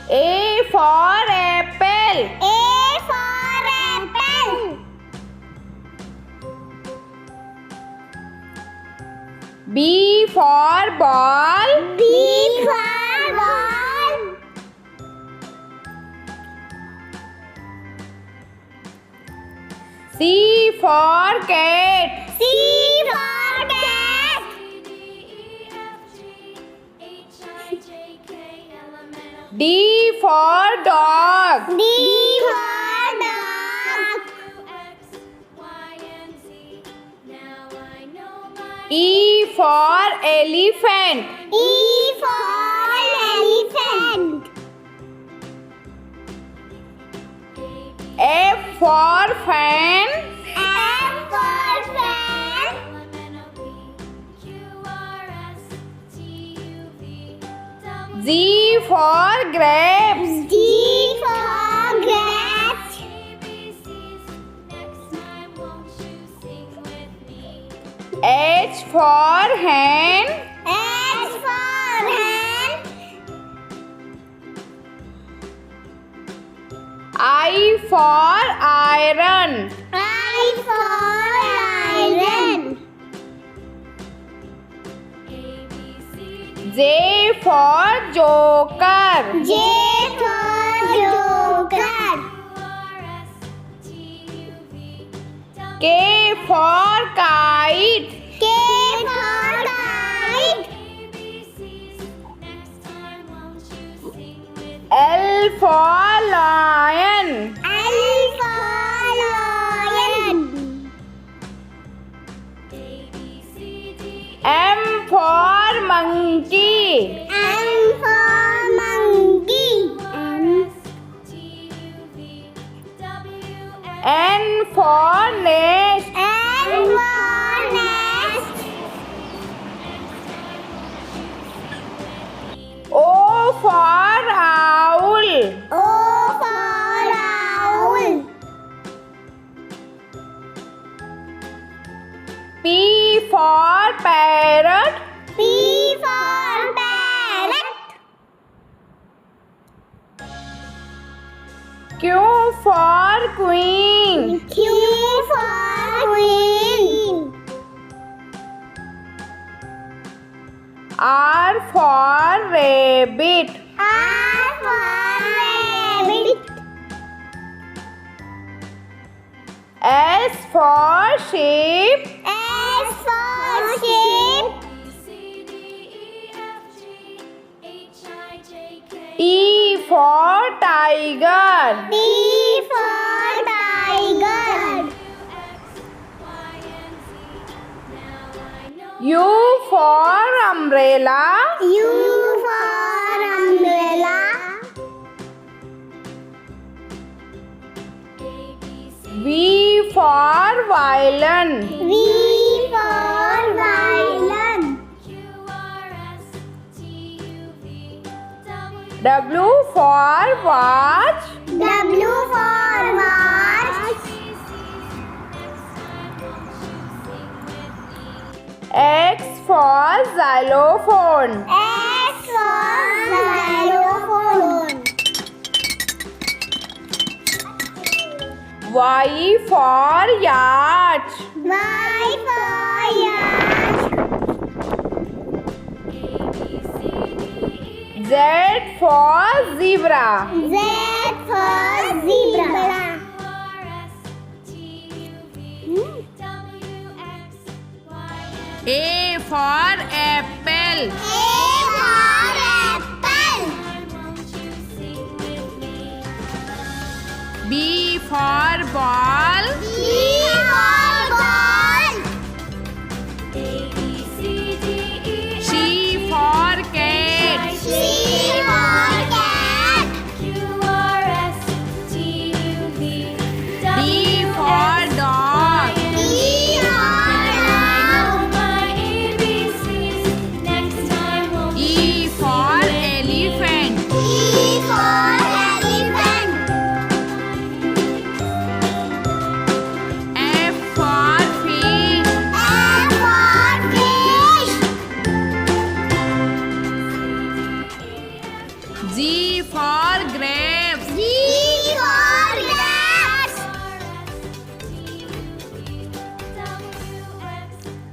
A for apple. A for apple. B for ball. B for ball. C for cat. C for cat. D for dog. D for dog. E for elephant. E for elephant. F for fan. F for fan. G for grapes. G for grapes. H for hen. H for hen. I for iron. I for iron. J for joker. J for joker. K for kite. K for kite. L for lion. L for lion. M for monkey. M for monkey. N for nest. N for nest. O for owl. O for owl. P for parrot. P for parrot. Q for queen. Q for queen. R for rabbit. R for rabbit. S for sheep. S for sheep. T for tiger. T for tiger. U for umbrella. U for umbrella. V for violin. V for violin. W for watch. W for watch. X for xylophone. X for xylophone. Y for yacht. Y for yacht. Z for zebra. Z for zebra. A for apple. A for apple. B for ball. B for ball. C for cat. C for cat. D for dog. E for dog. E for elephant. E for elephant. for grapes. G for grapes.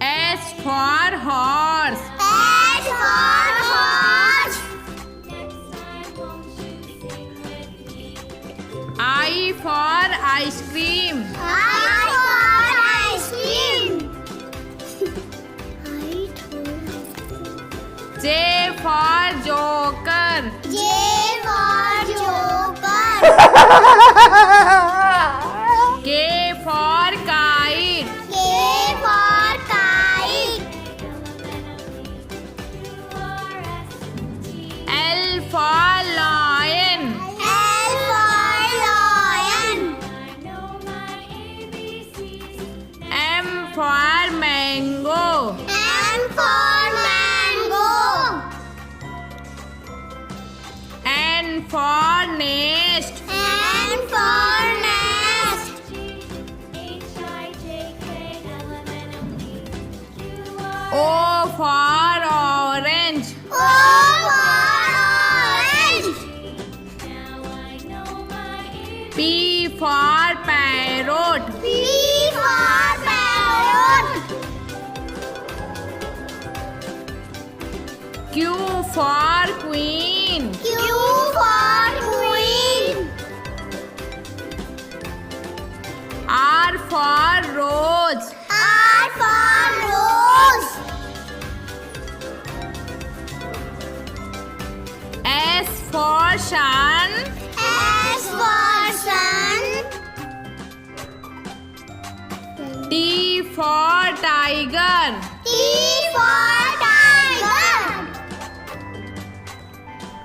H for horse. H for horse. I for ice cream. I for ice cream. J for joker. J for joker. K for kite. K for kite. L for lion. L for lion. M for mango. M for mango. N for nest. N for nest. O for orange. O for orange. P for parrot. P for parrot. Q for queen. Q for queen. R for rose. R for rose. S for sun. S for sun. T for tiger. T for tiger.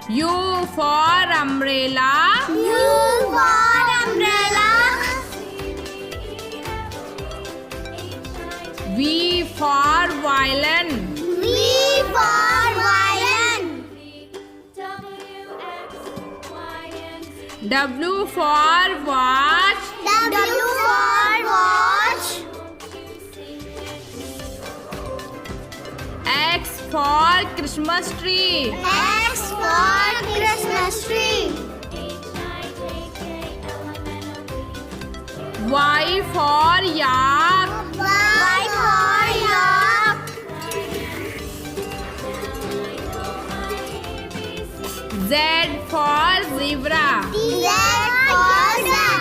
U for umbrella. U for umbrella. V for violin. V for violin. W for watch. W for watch. X for Christmas tree. X for Christmas tree. Y for yak. Y for yak. Z for zebra. Z for zebra.